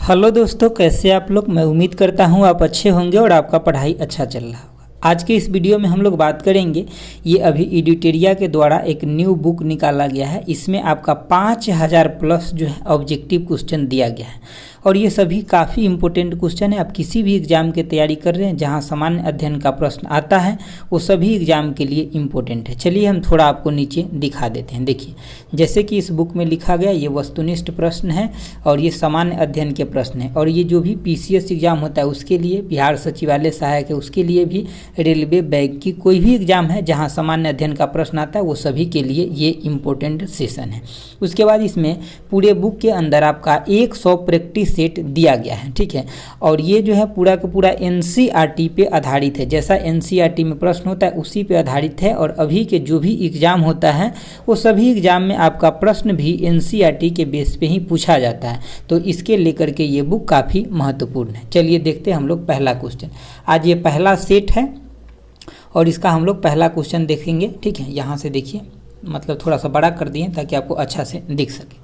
Hello दोस्तों, कैसे आप लोग। मैं उम्मीद करता हूँ आप अच्छे होंगे और आपका पढ़ाई अच्छा चल रहा होगा। आज के इस वीडियो में हम लोग बात करेंगे, ये अभी एडिटोरिया के द्वारा एक न्यू बुक निकाला गया है। इसमें आपका 5000 प्लस जो है ऑब्जेक्टिव क्वेश्चन दिया गया है और ये सभी काफ़ी इंपॉर्टेंट क्वेश्चन है। आप किसी भी एग्जाम की तैयारी कर रहे हैं जहाँ सामान्य अध्ययन का प्रश्न आता है वो सभी एग्जाम के लिए इम्पोर्टेंट है। चलिए हम थोड़ा आपको नीचे दिखा देते हैं। देखिए, जैसे कि इस बुक में लिखा गया, ये वस्तुनिष्ठ प्रश्न है और ये सामान्य अध्ययन के प्रश्न है। और ये जो भी पीसीएस एग्जाम होता है उसके लिए, बिहार सचिवालय सहायक है उसके लिए भी, रेलवे, बैंक की कोई भी एग्जाम है जहाँ सामान्य अध्ययन का प्रश्न आता है वो सभी के लिए ये इम्पोर्टेंट सेशन है। उसके बाद इसमें पूरे बुक के अंदर आपका 100 प्रैक्टिस सेट दिया गया है, ठीक है। और ये जो है पूरा का पूरा एनसीईआरटी पे आधारित है। जैसा एनसीईआरटी में प्रश्न होता है उसी पे आधारित है। और अभी के जो भी एग्जाम होता है वो सभी एग्जाम में आपका प्रश्न भी एनसीईआरटी के बेस पे ही पूछा जाता है। तो इसके लेकर के ये बुक काफ़ी महत्वपूर्ण है। चलिए देखते हैं हम लोग पहला क्वेश्चन। आज ये पहला सेट है और इसका हम लोग पहला क्वेश्चन देखेंगे, ठीक है। यहाँ से देखिए, मतलब थोड़ा सा बड़ा कर दिए ताकि आपको अच्छा से दिख सके।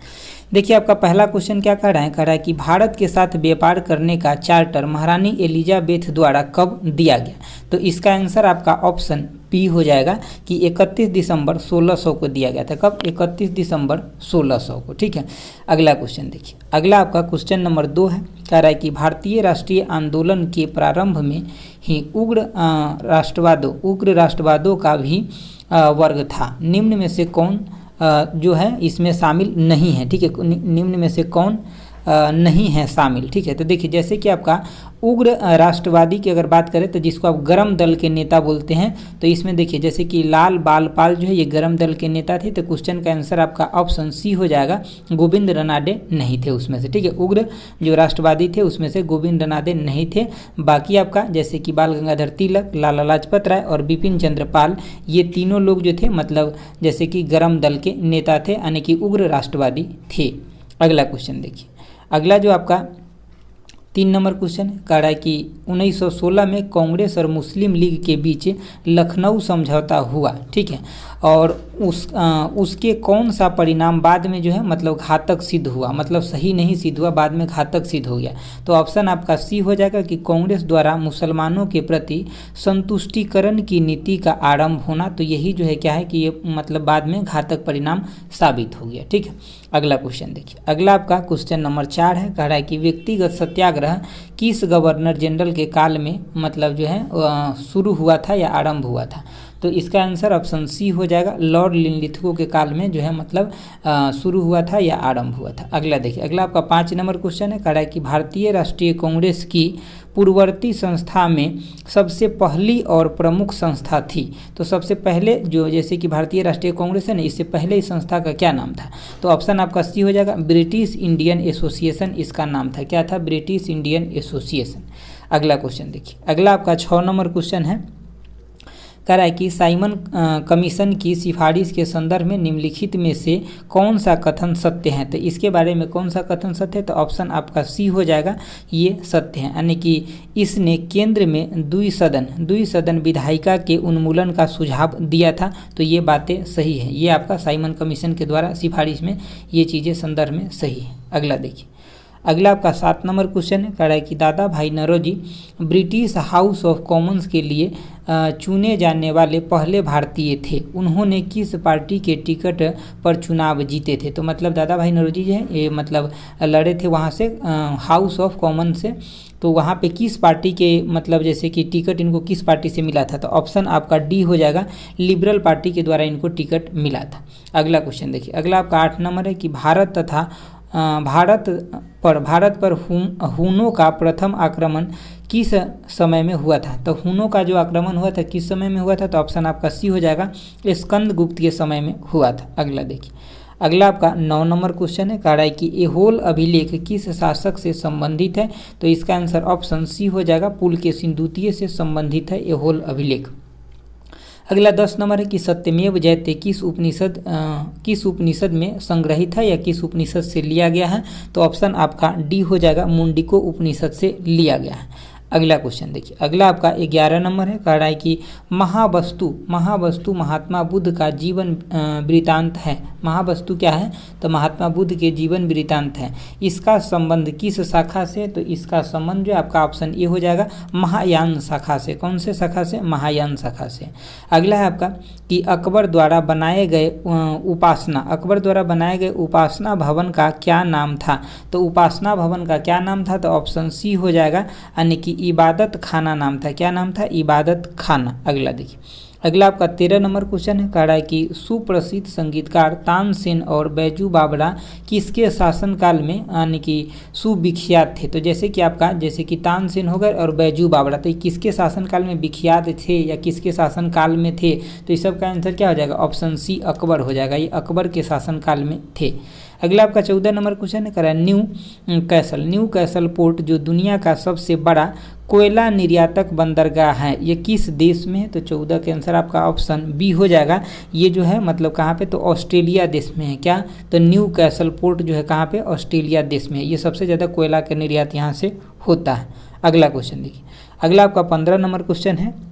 देखिए, आपका पहला क्वेश्चन क्या कह रहा है, कह रहा है कि भारत के साथ व्यापार करने का चार्टर महारानी एलिजाबेथ द्वारा कब दिया गया। तो इसका आंसर आपका ऑप्शन पी हो जाएगा कि 31 दिसंबर 1600 को दिया गया था। कब? 31 दिसंबर 1600 को, ठीक है। अगला क्वेश्चन देखिए, अगला आपका क्वेश्चन नंबर 2 है। कह रहा है कि भारतीय राष्ट्रीय आंदोलन के प्रारंभ में ही उग्र राष्ट्रवादों का भी वर्ग था। निम्न में से कौन जो है इसमें शामिल नहीं है, ठीक है। निम्न में से कौन नहीं है शामिल, ठीक है। तो देखिए, जैसे कि आपका उग्र राष्ट्रवादी की अगर बात करें तो जिसको आप गरम दल के नेता बोलते हैं, तो इसमें देखिए जैसे कि लाल बालपाल जो है ये गरम दल के नेता थे। तो क्वेश्चन का आंसर आपका ऑप्शन सी हो जाएगा। गोविंद रनाडे नहीं थे उसमें से, ठीक है। उग्र जो राष्ट्रवादी थे उसमें से गोविंद रनाडे नहीं थे। बाकी आपका जैसे कि बाल गंगाधर तिलक, लाला लाजपत राय और बिपिन चंद्र पाल, ये तीनों लोग जो थे मतलब जैसे कि गरम दल के नेता थे, यानी कि उग्र राष्ट्रवादी थे। अगला क्वेश्चन देखिए, अगला जो आपका 3 नंबर क्वेश्चन कह रहा है कि 1916 में कांग्रेस और मुस्लिम लीग के बीच लखनऊ समझौता हुआ, ठीक है। और उसके कौन सा परिणाम बाद में जो है मतलब घातक सिद्ध हुआ, मतलब सही नहीं सिद्ध हुआ, बाद में घातक सिद्ध हो गया। तो ऑप्शन आपका सी हो जाएगा कि कांग्रेस द्वारा मुसलमानों के प्रति संतुष्टिकरण की नीति का आरंभ होना। तो यही जो है क्या है कि ये मतलब बाद में घातक परिणाम साबित हो गया, ठीक है। अगला क्वेश्चन देखिए, अगला आपका क्वेश्चन नंबर 4 है। कह रहा है कि व्यक्तिगत सत्याग्रह किस गवर्नर जनरल के काल में मतलब जो है शुरू हुआ था या आरंभ हुआ था। तो इसका आंसर ऑप्शन सी हो जाएगा। लॉर्ड लिनलिथगो के काल में जो है मतलब शुरू हुआ था या आरंभ हुआ था। अगला देखिए, अगला आपका 5 नंबर क्वेश्चन है। कह रहा है कि भारतीय राष्ट्रीय कांग्रेस की पूर्ववर्ती संस्था में सबसे पहली और प्रमुख संस्था थी। तो सबसे पहले जो जैसे कि भारतीय राष्ट्रीय कांग्रेस है ना, इससे पहले इस संस्था का क्या नाम था। तो ऑप्शन आपका सी हो जाएगा। ब्रिटिश इंडियन एसोसिएशन इसका नाम था। क्या था? British Indian association. अगला क्वेश्चन देखिए, अगला आपका 6 नंबर क्वेश्चन है। कह रहा है कि साइमन कमीशन की सिफारिश के संदर्भ में निम्नलिखित में से कौन सा कथन सत्य है। तो इसके बारे में कौन सा कथन सत्य है, तो ऑप्शन आपका सी हो जाएगा, ये सत्य है। यानी कि इसने केंद्र में द्विसदन विधायिका के उन्मूलन का सुझाव दिया था। तो ये बातें सही है, ये आपका साइमन कमीशन के द्वारा सिफारिश में ये चीज़ें संदर्भ में सही है। अगला देखिए, अगला आपका 7 नंबर क्वेश्चन है। कह रहा है कि Dadabhai Naoroji British House of Commons के लिए चुने जाने वाले पहले भारतीय थे। उन्होंने किस पार्टी के टिकट पर चुनाव जीते थे। तो मतलब दादा भाई नौरोजी जो है ये मतलब लड़े थे वहाँ से हाउस ऑफ कॉमन से। तो वहाँ पे किस पार्टी के मतलब जैसे कि टिकट इनको किस पार्टी से मिला था। तो ऑप्शन आपका डी हो जाएगा, लिबरल पार्टी के द्वारा इनको टिकट मिला था। अगला क्वेश्चन देखिए, अगला आपका 8 नंबर है कि भारत पर हुनों का प्रथम आक्रमण किस समय में हुआ था। तो हुनों का जो आक्रमण हुआ था किस समय में हुआ था। तो ऑप्शन आपका सी हो जाएगा, स्कंदगुप्त के समय में हुआ था। अगला देखिए, अगला आपका 9 नंबर क्वेश्चन है। कह रहा है कि एहोल अभिलेख किस शासक से संबंधित है। तो इसका आंसर ऑप्शन सी हो जाएगा, पुलकेशिन द्वितीय से संबंधित है एहोल अभिलेख। अगला 10 नंबर है कि सत्यमेव जयते किस उपनिषद में संग्रहित है या किस उपनिषद से लिया गया है। तो ऑप्शन आपका डी हो जाएगा, मुंडिको उपनिषद से लिया गया है। अगला क्वेश्चन देखिए, अगला आपका 11 नंबर है, कह रहा है कि महावस्तु महात्मा बुद्ध का जीवन वृत्तांत है। महावस्तु क्या है? तो महात्मा बुद्ध के जीवन वृत्तांत है। इसका संबंध किस शाखा से? तो इसका संबंध जो आपका ऑप्शन ए हो जाएगा महायान शाखा से। कौन से शाखा से? महायान शाखा से। अगला है आपका कि अकबर द्वारा बनाए गए उपासना भवन का क्या नाम था? तो उपासना भवन का क्या नाम था? तो ऑप्शन सी हो जाएगा, यानी कि इबादत खाना नाम था। क्या नाम था? इबादत खाना। अगला देखिए, अगला आपका 13 नंबर क्वेश्चन है, कह रहा है कि सुप्रसिद्ध संगीतकार तानसेन और बैजू बावरा किसके शासनकाल में यानी कि सुविख्यात थे? तो जैसे कि तानसेन हो गए और बैजू बावरा, तो ये किसके शासनकाल में विख्यात थे या किसके शासनकाल में थे? तो इस सब का आंसर क्या हो जाएगा? ऑप्शन सी अकबर हो जाएगा। ये अकबर के शासनकाल में थे। अगला आपका 14 नंबर क्वेश्चन है, कह रहा है न्यू कैसल पोर्ट जो दुनिया का सबसे बड़ा कोयला निर्यातक बंदरगाह है, ये किस देश में है? तो 14 के आंसर आपका ऑप्शन बी हो जाएगा। ये जो है मतलब कहाँ पे? तो ऑस्ट्रेलिया देश में है। क्या? तो न्यू कैसल पोर्ट जो है कहाँ पे? ऑस्ट्रेलिया देश में है। ये सबसे ज़्यादा कोयला का निर्यात यहाँ से होता है। अगला क्वेश्चन देखिए, अगला आपका 15 नंबर क्वेश्चन है,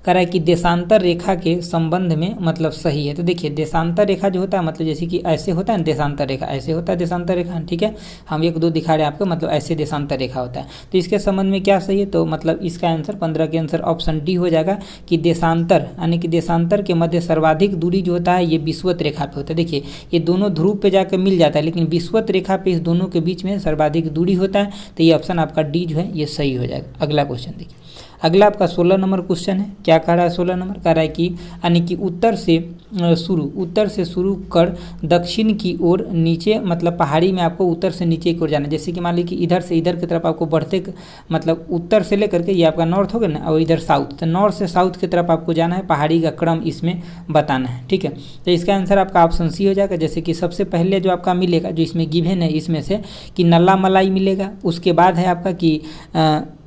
कह रहा है कि देशांतर रेखा के संबंध में मतलब सही है। तो देखिए देशांतर रेखा जो होता है मतलब जैसे कि ऐसे होता है देशांतर रेखा, ऐसे होता है देशांतर रेखा, ठीक है। हम 1-2 दिखा रहे हैं आपको, मतलब ऐसे देशांतर रेखा होता है। तो इसके संबंध में क्या सही है? तो मतलब इसका आंसर 15 के आंसर ऑप्शन डी हो जाएगा कि देशांतर यानी कि देशांतर के मध्य सर्वाधिक दूरी जो होता है ये विषुवत रेखा पे होता है। देखिए ये दोनों ध्रुव पे जाकर मिल जाता है, लेकिन विषुवत रेखा पे इस दोनों के बीच में सर्वाधिक दूरी होता है। तो ये ऑप्शन आपका डी जो है ये सही हो जाएगा। अगला क्वेश्चन देखिए, अगला आपका 16 नंबर क्वेश्चन है। क्या कह रहा है 16 नंबर? कह रहा है कि यानी कि उत्तर से शुरू कर दक्षिण की ओर नीचे, मतलब पहाड़ी में आपको उत्तर से नीचे की ओर जाना है। जैसे कि मान लीजिए कि इधर से इधर की तरफ आपको बढ़ते, मतलब उत्तर से लेकर के ये आपका नॉर्थ हो गया ना, और इधर साउथ, तो नॉर्थ से साउथ की तरफ आपको जाना है। पहाड़ी का क्रम इसमें बताना है, ठीक है। तो इसका आंसर आपका ऑप्शन सी हो जाएगा। जैसे कि सबसे पहले जो आपका मिलेगा, जो इसमें गिवन है इसमें से, कि नल्ला मलाई मिलेगा, उसके बाद है आपका कि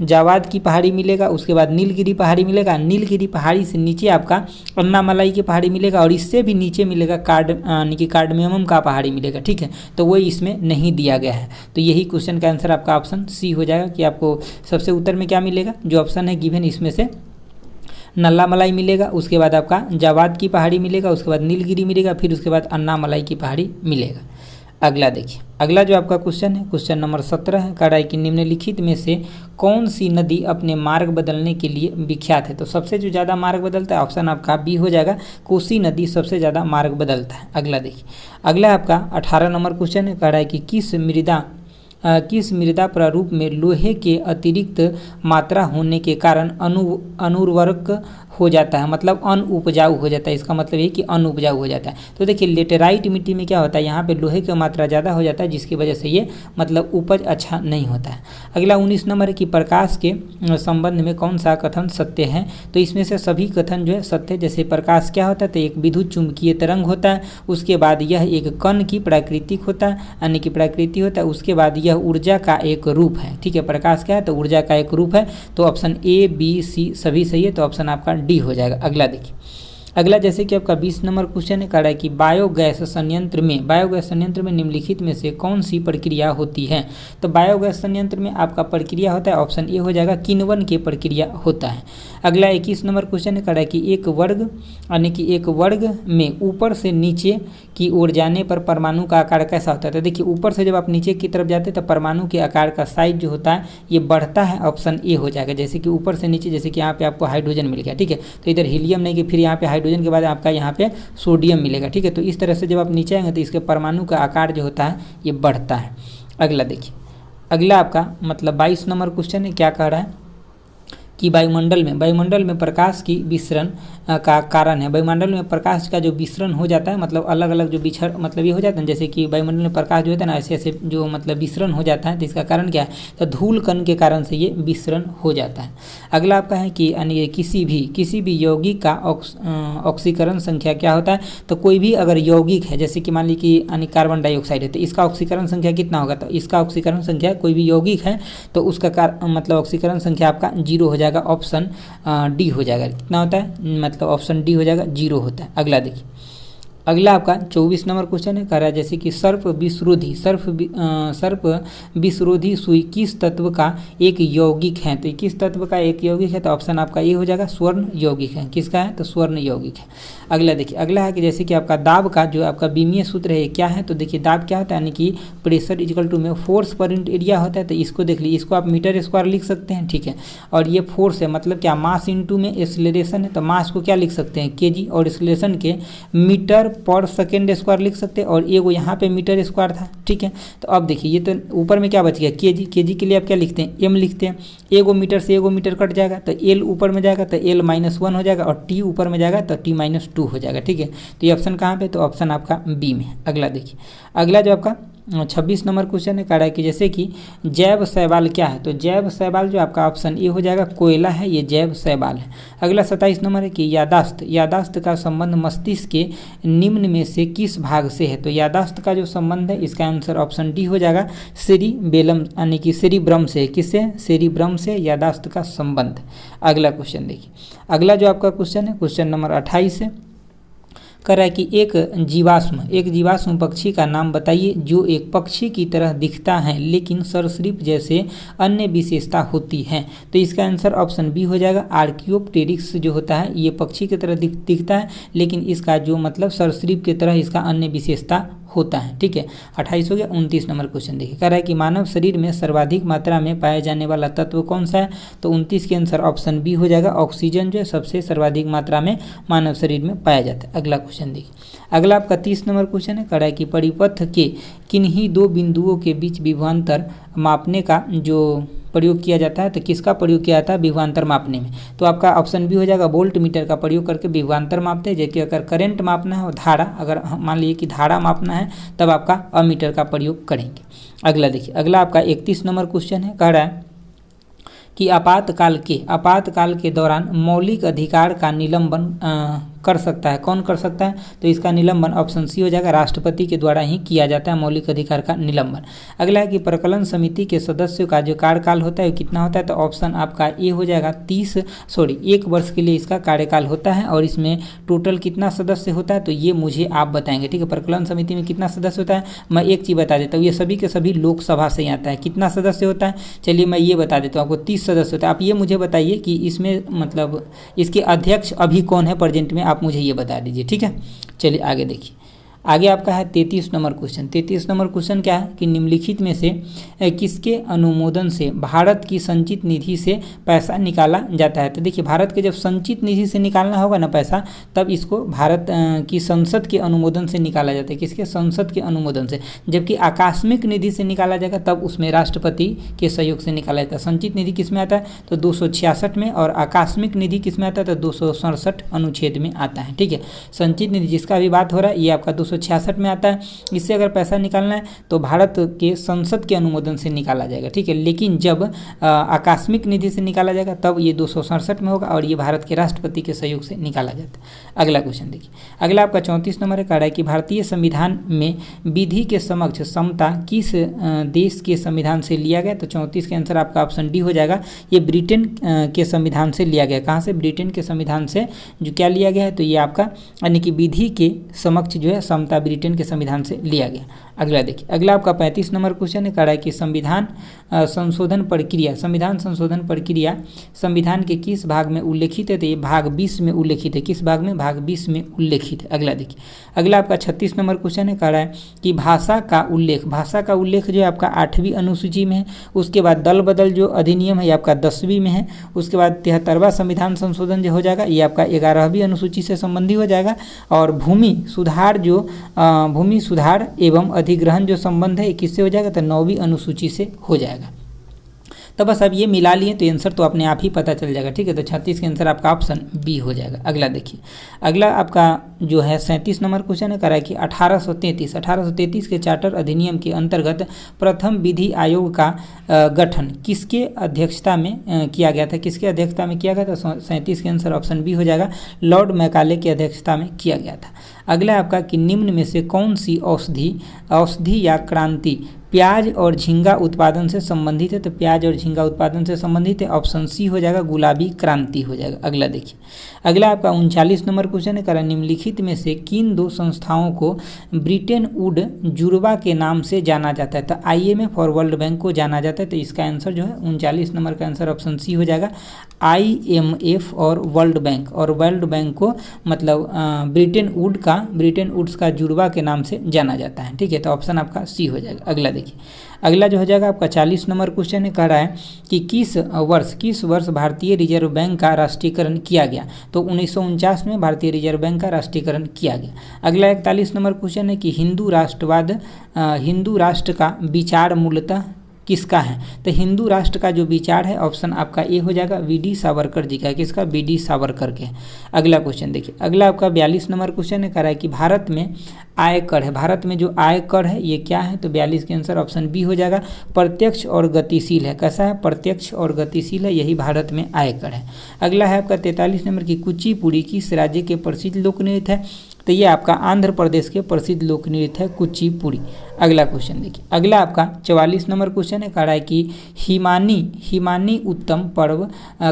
जावाद की पहाड़ी मिलेगा, उसके बाद नीलगिरी पहाड़ी मिलेगा, नीलगिरी पहाड़ी से नीचे आपका अन्नामलाई की पहाड़ी मिलेगा, और इससे भी नीचे मिलेगा कार्डमियम का पहाड़ी मिलेगा, ठीक है। तो वो इसमें नहीं दिया गया है। तो यही क्वेश्चन का आंसर आपका ऑप्शन सी हो जाएगा कि आपको सबसे उत्तर में क्या मिलेगा, जो ऑप्शन है गिवन इसमें से नल्ला मलाई मिलेगा, उसके बाद आपका जावाद की पहाड़ी मिलेगा, उसके बाद नीलगिरी मिलेगा, फिर उसके बाद अन्नामलाई की पहाड़ी मिलेगा। अगला देखिए, अगला जो आपका क्वेश्चन है क्वेश्चन नंबर 17 है, कह रहा है कि निम्नलिखित में से कौन सी नदी अपने मार्ग बदलने के लिए विख्यात है? तो सबसे जो ज़्यादा मार्ग बदलता है ऑप्शन आपका बी हो जाएगा, कोसी नदी सबसे ज़्यादा मार्ग बदलता है। अगला देखिए, अगला आपका 18 नंबर क्वेश्चन है, कह रहा है कि किस मृदा प्रारूप में लोहे के अतिरिक्त मात्रा होने के कारण अनुर्वरक हो जाता है, मतलब अनउपजाऊ हो जाता है। इसका मतलब ये कि अनउपजाऊ हो जाता है। तो देखिए लेटेराइट मिट्टी में क्या होता है, यहाँ पे लोहे की मात्रा ज़्यादा हो जाता है, जिसकी वजह से ये मतलब उपज अच्छा नहीं होता है। अगला 19 नंबर है कि प्रकाश के संबंध में कौन सा कथन सत्य है? तो इसमें से सभी कथन जो है सत्य। जैसे प्रकाश क्या होता है, तो एक विद्युत चुंबकीय तरंग होता है, उसके बाद यह एक कण की प्राकृतिक होता है, यानी कि प्रकृति होता है, उसके बाद यह ऊर्जा का एक रूप है, ठीक है। प्रकाश क्या है, तो ऊर्जा का एक रूप है। तो ऑप्शन ए बी सी सभी सही है, तो ऑप्शन आपका डी हो जाएगा। अगला देखिए, अगला जैसे कि आपका 20 नंबर क्वेश्चन है, कह रहा है कि बायोगैस संयंत्र में निम्नलिखित में से कौन सी प्रक्रिया होती है? तो बायोगैस संयंत्र में आपका प्रक्रिया होता है, ऑप्शन ए हो जाएगा, किण्वन की प्रक्रिया होता है। अगला 21 नंबर क्वेश्चन है, कह रहा है कि एक वर्ग में ऊपर से नीचे की ओर जाने पर परमाणु का आकार कैसा होता है? तो देखिए ऊपर से जब आप नीचे की तरफ जाते हैं तो परमाणु के आकार का साइज जो होता है ये बढ़ता है, ऑप्शन ए हो जाएगा। जैसे कि ऊपर से नीचे, जैसे कि यहाँ पे आपको हाइड्रोजन मिल गया, ठीक है, तो इधर हीलियम नहीं कि फिर यहाँ पे हाइड्रोजन के बाद आपका यहाँ पे सोडियम मिलेगा, ठीक है। तो इस तरह से जब आप नीचे आएंगे तो इसके परमाणु का आकार जो होता है ये बढ़ता है। अगला देखिए, अगला आपका मतलब 22 नंबर क्वेश्चन है, क्या कह रहा है कि वायुमंडल में प्रकाश की विसरण का कारण है। वायुमंडल में प्रकाश का जो विसरण हो जाता है, मतलब अलग अलग जो मतलब ये हो जाता है, जैसे कि वायुमंडल में प्रकाश जो होता है ना ऐसे ऐसे जो मतलब विसरण हो जाता है, तो इसका कारण क्या है? तो धूल कण के कारण से ये विसरण हो जाता है। अगला आपका है कि यानी किसी भी यौगिक का ऑक्सीकरण संख्या क्या होता है? तो कोई भी अगर यौगिक है, जैसे कि मान लीजिए कि यानी कार्बन डाइऑक्साइड है, तो इसका ऑक्सीकरण संख्या कितना होगा? तो इसका ऑक्सीकरण संख्या, कोई भी यौगिक है तो उसका मतलब ऑक्सीकरण संख्या आपका 0 हो जाएगा, ऑप्शन डी हो जाएगा। कितना होता है? मतलब ऑप्शन डी हो जाएगा, 0 होता है। अगला देखिए, अगला आपका 24 नंबर क्वेश्चन है, कह रहा है जैसे कि सर्प विषरोधी सुई किस तत्व का एक यौगिक है। तो किस तत्व का एक यौगिक है, तो ऑप्शन आपका ये हो जाएगा स्वर्ण यौगिक है। किसका है, तो स्वर्ण यौगिक है। अगला देखिए, अगला है कि जैसे कि आपका दाब का जो आपका बीमीय सूत्र है क्या है। तो देखिए दाब क्या होता है, यानी कि प्रेशर इक्वल टू में फोर्स पर यूनिट एरिया होता है। तो इसको देख लीजिए, इसको आप मीटर स्क्वायर लिख सकते हैं, ठीक है। और ये फोर्स है, मतलब क्या, मास इंटू में एक्सेलरेशन है, तो मास को क्या लिख सकते हैं, केजी, और एक्सेलरेशन के मीटर पर सेकेंड स्क्वायर लिख सकते हैं। और एगो यहाँ पे मीटर स्क्वायर था, ठीक है। तो अब देखिए ये तो ऊपर में क्या बच गया, केजी। केजी के लिए आप क्या लिखते हैं, एम लिखते हैं। एगो मीटर से एगो मीटर कट जाएगा, तो एल ऊपर में जाएगा तो एल -1 हो जाएगा, और टी ऊपर में जाएगा तो टी -2 हो जाएगा, ठीक है। तो ये ऑप्शन कहाँ पे, तो ऑप्शन आपका बी में है। अगला देखिए, अगला जो आपका 26 नंबर क्वेश्चन है, कह रहा है कि जैसे कि जैव शैवाल क्या है। तो जैव शैवाल जो आपका ऑप्शन ए हो जाएगा, कोयला है, ये जैव शैवाल है। अगला 27 नंबर है कि यादाश्त का संबंध मस्तिष्क के निम्न में से किस भाग से है। तो यादाश्त का जो संबंध है, इसका आंसर ऑप्शन डी हो जाएगा, सेरिबेलम यानी कि सेरिब्रम से। किससे, सेरिब्रम से यादाश्त का संबंध। अगला क्वेश्चन देखिए, अगला जो आपका क्वेश्चन है, क्वेश्चन नंबर 28 है, कह रहा है कि एक जीवाश्म पक्षी का नाम बताइए जो एक पक्षी की तरह दिखता है लेकिन सरीसृप जैसे अन्य विशेषता होती है। तो इसका आंसर ऑप्शन बी हो जाएगा, आर्कियोप्टेरिक्स जो होता है ये पक्षी की तरह दिखता है, लेकिन इसका जो मतलब सरीसृप की तरह इसका अन्य विशेषता होता है, ठीक है। 28 हो गया। 29 नंबर क्वेश्चन देखिए, कह रहा है कि मानव शरीर में सर्वाधिक मात्रा में पाया जाने वाला तत्व कौन सा है। तो 29 के आंसर ऑप्शन बी हो जाएगा, ऑक्सीजन जो है सबसे सर्वाधिक मात्रा में मानव शरीर में पाया जाता है। अगला क्वेश्चन देखिए, अगला आपका 30 नंबर क्वेश्चन है, कह रहा है कि परिपथ के किन्हीं दो बिंदुओं के बीच विभवांतर मापने का जो प्रयोग किया जाता है। तो किसका प्रयोग किया जाता है विभवांतर मापने में। तो आपका ऑप्शन बी हो जाएगा, वोल्ट मीटर का प्रयोग करके विभवांतर मापते हैं। जबकि अगर करंट मापना है और धारा, अगर मान लीजिए कि धारा मापना है, तब आपका अमीटर का प्रयोग करेंगे। अगला देखिए, अगला आपका 31 नंबर क्वेश्चन है, कह रहा है कि आपातकाल के दौरान मौलिक अधिकार का निलंबन कर सकता है। कौन कर सकता है, तो इसका निलंबन ऑप्शन सी हो जाएगा, राष्ट्रपति के द्वारा ही किया जाता है मौलिक अधिकार का निलंबन। अगला है कि प्रकलन समिति के सदस्यों का जो कार्यकाल होता है वो कितना होता है। तो ऑप्शन आपका ए हो जाएगा, 1 वर्ष के लिए इसका कार्यकाल होता है। और इसमें टोटल कितना सदस्य होता है, तो ये मुझे आप बताएंगे, ठीक है। प्रकलन समिति में कितना सदस्य होता है, मैं एक चीज़ बता देता हूँ, ये सभी के सभी लोकसभा से ही आता है। कितना सदस्य होता है, चलिए मैं ये बता देता हूँ आपको, 30 सदस्य होता है। आप ये मुझे बताइए कि इसमें मतलब इसके अध्यक्ष अभी कौन है प्रेजेंट में, आप मुझे ये बता दीजिए, ठीक है। चलिए आगे देखिए, आगे आपका है 33 नंबर क्वेश्चन। 33 नंबर क्वेश्चन क्या है कि निम्नलिखित में से किसके अनुमोदन से भारत की संचित निधि से पैसा निकाला जाता है। तो देखिए, भारत के जब संचित निधि से निकालना होगा ना पैसा, तब इसको भारत की संसद के अनुमोदन से निकाला जाता है। किसके, संसद के अनुमोदन से। जबकि आकस्मिक निधि से निकाला जाएगा तब उसमें राष्ट्रपति के सहयोग से निकाला जाता है। संचित निधि किस में आता है, तो 266 में, और आकस्मिक निधि किस में आता है, तो 267 अनुच्छेद में आता है, ठीक है। संचित निधि जिसका भी बात हो रहा है ये आपका 266 में आता है। इससे अगर पैसा निकालना है तो भारत के संसद के अनुमोदन से निकाला जाएगा, ठीक है। लेकिन जब आकस्मिक निधि से निकाला जाएगा तब ये 267 में होगा, और ये भारत के राष्ट्रपति के सहयोग से निकाला जाता है। अगला क्वेश्चन देखिए, अगला आपका 34 नंबर है, कह रहा है कि भारतीय संविधान में विधि के समक्ष समता किस देश के संविधान से लिया गया। तो 34 के आंसर आपका ऑप्शन डी हो जाएगा, ये ब्रिटेन के संविधान से लिया गया। कहाँ से, ब्रिटेन के संविधान से जो क्या लिया गया है, तो ये आपका यानी कि विधि के समक्ष जो है समता ब्रिटेन के संविधान से लिया गया। अगला देखिए, अगला आपका 35 नंबर क्वेश्चन है, कह रहा है कि संविधान संशोधन प्रक्रिया संविधान के किस भाग में उल्लेखित है। तो ये भाग 20 में उल्लेखित है। किस भाग में, भाग 20 में उल्लेखित है। अगला देखिए, अगला आपका 36 नंबर क्वेश्चन है, कह रहा है कि भाषा का उल्लेख जो है आपका 8वीं अनुसूची में है। उसके बाद दल बदल जो अधिनियम है ये आपका 10वीं में है। उसके बाद 73वां संविधान संशोधन जो हो जाएगा ये आपका 11वीं अनुसूची से संबंधी हो जाएगा। और भूमि सुधार एवं अधिग्रहण जो संबंध है किससे हो जाएगा, तो 9वीं अनुसूची से हो जाएगा। तो बस अब ये मिला लिए तो आंसर तो अपने आप ही पता चल जाएगा, ठीक है। तो 36 के आंसर आपका ऑप्शन बी हो जाएगा। अगला देखिए, अगला आपका जो है 37 नंबर क्वेश्चन है, कह रहा है कि 1833 के चार्टर अधिनियम के अंतर्गत प्रथम विधि आयोग का गठन किसके अध्यक्षता में किया गया था। किसके अध्यक्षता में किया गया था, 37 के आंसर ऑप्शन बी हो जाएगा, लॉर्ड मैकाले की अध्यक्षता में किया गया था। अगला आपका कि निम्न में से कौन सी औषधि या क्रांति प्याज और झींगा उत्पादन से संबंधित है। तो प्याज और झींगा उत्पादन से संबंधित है, ऑप्शन सी हो जाएगा, गुलाबी क्रांति हो जाएगा। अगला देखिए, अगला आपका 39 नंबर क्वेश्चन है, कह रहा है निम्नलिखित निम्नलिखित में से किन दो संस्थाओं को ब्रिटेन वुड जुड़वा के नाम से जाना जाता है? तो IMF और वर्ल्ड बैंक को जाना जाता है। तो इसका आंसर जो है 39 नंबर का आंसर ऑप्शन सी हो जाएगा। IMF और वर्ल्ड बैंक को मतलब ब्रिटेन वुड्स का जुड़वा के नाम से जाना जाता है। ठीक है, तो ऑप्शन आपका सी हो जाएगा। अगला देखिए, अगला जो हो जाएगा आपका 40 नंबर क्वेश्चन है, कह रहा है कि किस वर्ष भारतीय रिजर्व बैंक का राष्ट्रीयकरण किया गया? तो 1949 में भारतीय रिजर्व बैंक का राष्ट्रीयकरण किया गया। अगला 41 नंबर क्वेश्चन है कि हिंदू राष्ट्र का विचार मूलतः किसका है? तो हिंदू राष्ट्र का जो विचार है ऑप्शन आपका ए हो जाएगा, VD सावरकर जी का। किसका? VD सावरकर के। अगला क्वेश्चन देखिए, अगला आपका 42 नंबर क्वेश्चन है, कह रहा है कि भारत में आयकर है, भारत में जो आयकर है ये क्या है? तो 42 के आंसर ऑप्शन बी हो जाएगा, प्रत्यक्ष और गतिशील है। कैसा है? प्रत्यक्ष और गतिशील है, यही भारत में आयकर है। अगला है आपका 43 नंबर की कुचिपुड़ी किस राज्य के प्रसिद्ध लोक नृत्य है? तो ये आपका आंध्र प्रदेश के प्रसिद्ध लोक नृत्य है कुचिपुड़ी। अगला क्वेश्चन देखिए, अगला आपका 44 नंबर क्वेश्चन है, कह रहा है कि हिमानी उत्तम पर्व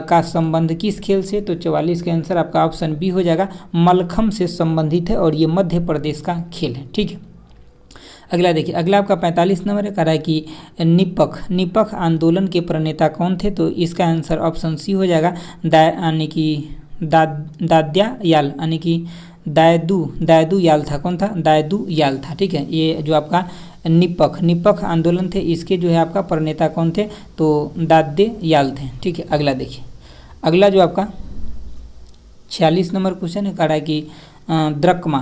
का संबंध किस खेल से? तो 44 का आंसर आपका ऑप्शन बी हो जाएगा, मलखम्ब से संबंधित है और ये मध्य प्रदेश का खेल है। ठीक है, अगला देखिए, अगला आपका 45 नंबर है, कह रहा है कि निपख आंदोलन के प्रणेता कौन थे? तो इसका आंसर ऑप्शन सी हो जाएगा, दाद्यायाल यानी कि दायदू याल था। कौन था? दायदू याल था। ठीक है, ये जो आपका निपख आंदोलन थे इसके जो है आपका प्रणेता कौन थे? तो दाद्दे याल थे। ठीक है, अगला देखिए, अगला जो आपका 46 नंबर क्वेश्चन है, कह रहा है कि द्रकमा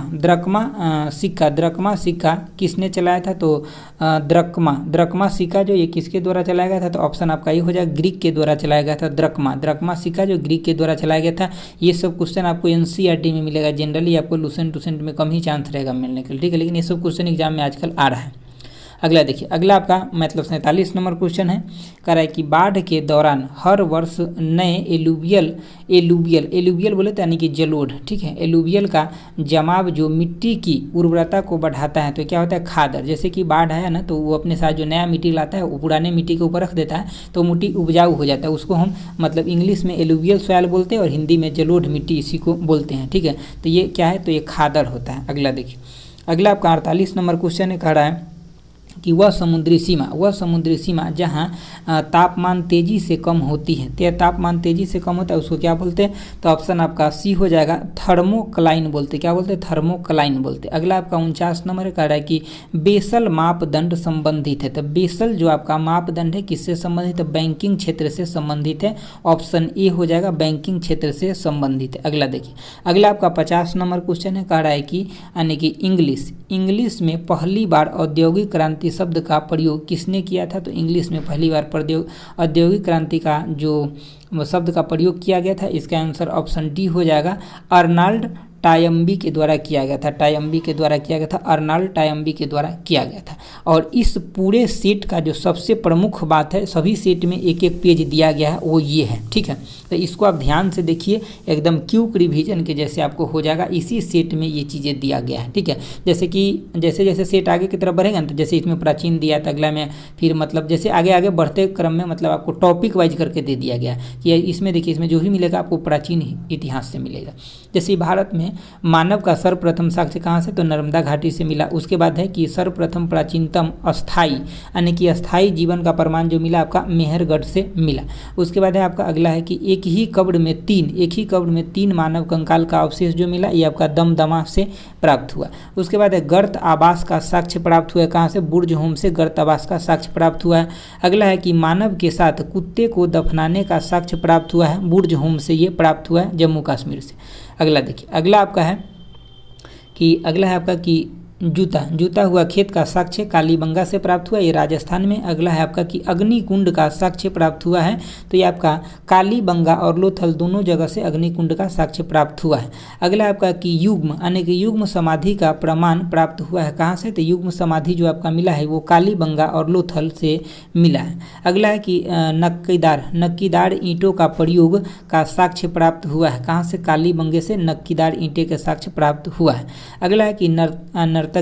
सिक्का किसने चलाया था? तो द्रकमा सिक्का जो ये किसके द्वारा चलाया गया था? तो ऑप्शन आपका ये हो जाएगा, ग्रीक के द्वारा चलाया गया था। द्रकमा सिक्का जो ग्रीक के द्वारा चलाया गया था। ये सब क्वेश्चन आपको NCERT में मिलेगा, जनरली आपको लूसेंट में कम ही चांस रहेगा मिलने के लिए। ठीक है, लेकिन ये सब क्वेश्चन एग्जाम में आजकल आ रहा है। अगला देखिए, अगला आपका मतलब 47 नंबर क्वेश्चन है, कह रहा है कि बाढ़ के दौरान हर वर्ष नए एलुवियल बोले तो यानी कि जलोढ़। ठीक है, एलुवियल का जमाव जो मिट्टी की उर्वरता को बढ़ाता है तो क्या होता है? खादर। जैसे कि बाढ़ आया ना तो वो अपने साथ जो नया मिट्टी लाता है वो पुराने मिट्टी के ऊपर रख देता है तो मिट्टी उपजाऊ हो जाता है। उसको हम मतलब इंग्लिश में एलुवियल सॉइल बोलते हैं और हिंदी में जलोढ़ मिट्टी इसी को बोलते हैं। ठीक है, तो ये क्या है? तो ये खादर होता है। अगला देखिए, अगला आपका 48 नंबर क्वेश्चन है, कह रहा है कि वह समुद्री सीमा जहाँ तापमान तेजी से कम होती है, तो तापमान तेजी से कम होता है उसको क्या बोलते हैं? तो ऑप्शन आपका सी हो जाएगा, थर्मोक्लाइन बोलते। क्या बोलते हैं? थर्मोक्लाइन बोलते। अगला आपका 49 नंबर है, कह रहा है कि बेसल मापदंड संबंधित है। तो बेसल जो आपका मापदंड है किससे संबंधित है? बैंकिंग क्षेत्र से संबंधित है। ऑप्शन ए हो जाएगा, बैंकिंग क्षेत्र से संबंधित है। अगला देखिए, अगला आपका 50 नंबर क्वेश्चन है, कह रहा है कि यानी कि इंग्लिश में पहली बार औद्योगिक क्रांति शब्द का प्रयोग किसने किया था? तो इंग्लिश में पहली बार औद्योगिक क्रांति का जो शब्द का प्रयोग किया गया था इसका आंसर ऑप्शन डी हो जाएगा, अर्नाल्ड टायम्बी के द्वारा किया गया था। अर्नाल्ड टायम्बी के द्वारा किया गया था। और इस पूरे सेट का जो सबसे प्रमुख बात है, सभी सेट में एक एक पेज दिया गया है वो ये है। ठीक है, तो इसको आप ध्यान से देखिए, एकदम क्विक रिवीजन के जैसे आपको हो जाएगा। इसी सेट में ये चीज़ें दिया गया है। ठीक है, जैसे कि जैसे सेट आगे की तरफ बढ़ेगा ना, तो जैसे इसमें प्राचीन दिया था, अगला में फिर मतलब जैसे आगे बढ़ते क्रम में मतलब आपको टॉपिक वाइज करके दे दिया गया कि इसमें देखिए, इसमें जो भी मिलेगा आपको प्राचीन इतिहास से मिलेगा। जैसे भारत में मानव का सर्वप्रथम साक्ष्य कहाँ से? तो नर्मदा घाटी से मिला। उसके बाद है कि सर्वप्रथम प्राचीनतम अस्थाई यानी कि अस्थाई जीवन का प्रमाण जो मिला आपका मेहरगढ़ से मिला। उसके बाद है आपका अगला है कि एक ही कब्र में तीन मानव कंकाल का अवशेष जो मिला ये आपका दमदमा से प्राप्त हुआ। उसके बाद है गर्त आवास का साक्ष्य प्राप्त हुआ है। कहाँ से? बुर्ज होम से गर्त आवास का साक्ष्य प्राप्त हुआ है। अगला है कि मानव के साथ कुत्ते को दफनाने का साक्ष्य प्राप्त हुआ है, बुर्ज होम से ये प्राप्त हुआ है, जम्मू कश्मीर से। अगला देखिए, अगला आपका है कि जूता हुआ खेत का साक्ष्य कालीबंगा से प्राप्त हुआ, ये राजस्थान में। अगला है आपका कि अग्निकुंड का साक्ष्य प्राप्त हुआ है, तो ये आपका कालीबंगा और लोथल दोनों जगह से अग्निकुंड का साक्ष्य प्राप्त हुआ है। अगला है आपका कि युग्म समाधि का प्रमाण प्राप्त हुआ है। कहाँ से? तो युग्म समाधि जो आपका मिला है वो कालीबंगा और लोथल से मिला है। अगला है कि नक्कीदार ईंटों का प्रयोग का साक्ष्य प्राप्त हुआ है। कहाँ से? कालीबंगे से नक्कीदार ईंटे का साक्ष्य प्राप्त हुआ है। अगला है कि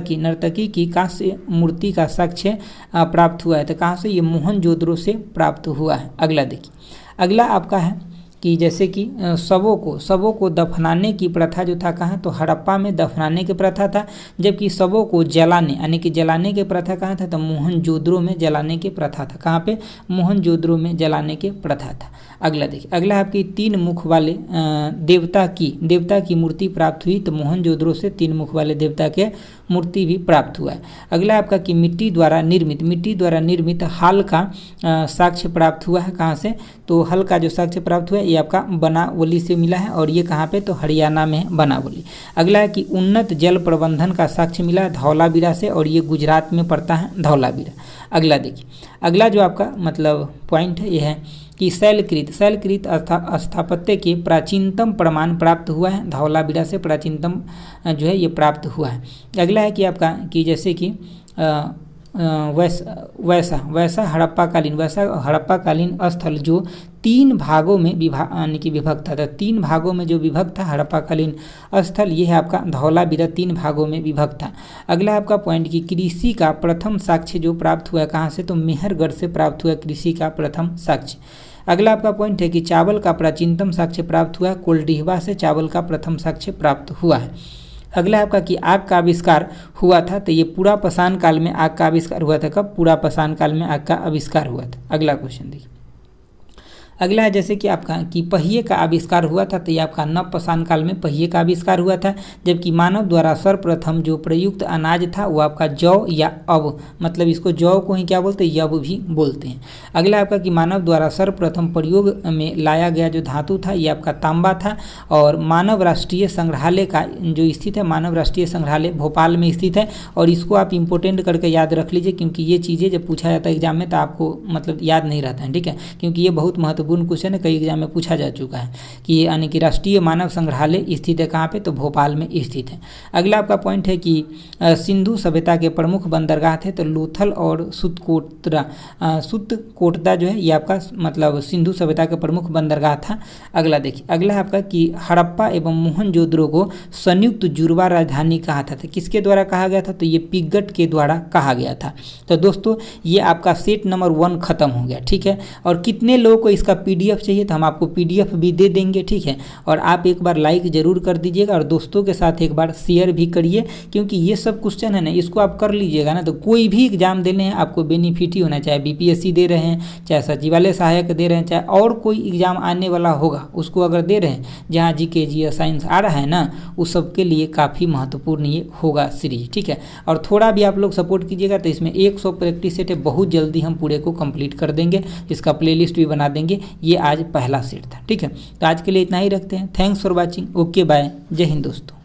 नर्तकी की कांस्य मूर्ति का साक्ष्य प्राप्त हुआ है, तो कहाँ से? ये मोहनजोदड़ो से प्राप्त हुआ है। अगला देखिए, अगला आपका है कि जैसे कि शवों को दफनाने की प्रथा जो था कहाँ, तो हड़प्पा में दफनाने की प्रथा था, जबकि शवों को जलाने यानी कि जलाने की प्रथा कहाँ था, तो मोहनजोदड़ो में जलाने की प्रथा था। कहाँ पे, मोहनजोदड़ो में जलाने की प्रथा था। अगला देखिए, अगला आपकी 3 मुख वाले देवता की मूर्ति प्राप्त हुई, तो मोहनजोदड़ो से 3 मुख वाले देवता के मूर्ति भी प्राप्त हुआ है। अगला आपका कि मिट्टी द्वारा निर्मित हाल का साक्ष्य प्राप्त हुआ है। कहाँ से, तो हल का जो साक्ष्य प्राप्त हुआ है ये आपका बनावली से मिला है, और ये कहाँ पे, तो हरियाणा में है बनावली। अगला है कि उन्नत जल प्रबंधन का साक्ष्य मिला है धौलावीरा से, और ये गुजरात में पड़ता है धौलावीरा। अगला देखिए, अगला जो आपका मतलब पॉइंट है ये है कि शैलकृत स्थापत्य के प्राचीनतम प्रमाण प्राप्त हुआ है धौलावीरा से, प्राचीनतम जो है ये प्राप्त हुआ है। अगला है कि आपका कि जैसे कि वैसा हड़प्पाकालीन स्थल जो 3 भागों में यानी कि विभक्त था, 3 भागों में जो विभक्त था हड़प्पाकालीन स्थल, ये है आपका धौलावीरा 3 भागों में विभक्त था। अगला आपका पॉइंट कि कृषि का प्रथम साक्ष्य जो प्राप्त हुआ है कहाँ से, तो मेहरगढ़ से प्राप्त हुआ कृषि का प्रथम साक्ष्य। अगला आपका पॉइंट है कि चावल का प्राचीनतम साक्ष्य प्राप्त हुआ कोल्डिहवा से, चावल का प्रथम साक्ष्य प्राप्त हुआ है। अगला आपका कि आग का आविष्कार हुआ था, तो ये पूरा पाषाण काल में आग का आविष्कार हुआ था। कब, पूरा पाषाण काल में आग का आविष्कार हुआ था। अगला क्वेश्चन देखिए, अगला है जैसे कि आपका कि पहिए का आविष्कार हुआ था, तो ये आपका नव पाषाण काल में पहिए का आविष्कार हुआ था, जबकि मानव द्वारा सर्वप्रथम जो प्रयुक्त अनाज था वो आपका जौ या अब, मतलब इसको जौ को ही क्या बोलते हैं, यब भी बोलते हैं। अगला आपका कि मानव द्वारा सर्वप्रथम प्रयोग में लाया गया जो धातु था ये आपका तांबा था, और मानव राष्ट्रीय संग्रहालय का जो स्थित है, मानव राष्ट्रीय संग्रहालय भोपाल में स्थित है, और इसको आप इंपोर्टेंट करके याद रख लीजिए, क्योंकि ये चीज़ें जब पूछा जाता है एग्जाम में तो आपको मतलब याद नहीं रहता है, ठीक है, क्योंकि ये बहुत महत्वपूर्ण क्वेश्चन है, कई एग्जाम में पूछा जा चुका है कि यानी कि राष्ट्रीय मानव संग्रहालय स्थित है कहाँ पे, तो भोपाल में स्थित है। अगला आपका पॉइंट है कि सिंधु सभ्यता के प्रमुख बंदरगाह थे, तो लोथल और सुतकोटदा जो है ये आपका मतलब सिंधु सभ्यता के प्रमुख बंदरगाह था। अगला देखिए, अगला है आपका कि हड़प्पा एवं मोहनजोदड़ो को संयुक्त जुड़वा राजधानी कहा था, तो किसके द्वारा कहा गया था, तो ये पिगट के द्वारा कहा गया था। तो दोस्तों ये आपका सेट नंबर 1 खत्म हो गया, ठीक है। और कितने लोगों को इसका पीडीएफ चाहिए, तो हम आपको पीडीएफ भी दे देंगे, ठीक है। और आप एक बार लाइक जरूर कर दीजिएगा, और दोस्तों के साथ एक बार शेयर भी करिए, क्योंकि ये सब क्वेश्चन है ना, इसको आप कर लीजिएगा ना, तो कोई भी एग्जाम देने हैं आपको बेनिफिट ही होना, चाहे बीपीएससी दे रहे हैं, चाहे सचिवालय सहायक दे रहे हैं, चाहे और कोई एग्जाम आने वाला होगा उसको अगर दे रहे हैं, जहाँ जीके जीएस साइंस आ रहा है ना, उस सब के लिए काफ़ी महत्वपूर्ण ये होगा सीरीज, ठीक है। और थोड़ा भी आप लोग सपोर्ट कीजिएगा तो इसमें 100 प्रैक्टिस सेट है, बहुत जल्दी हम पूरे को कंप्लीट कर देंगे, इसका प्लेलिस्ट भी बना देंगे। ये आज पहला सेट था, ठीक है। तो आज के लिए इतना ही रखते हैं। Thanks for watching, okay bye, जय हिंद दोस्तों।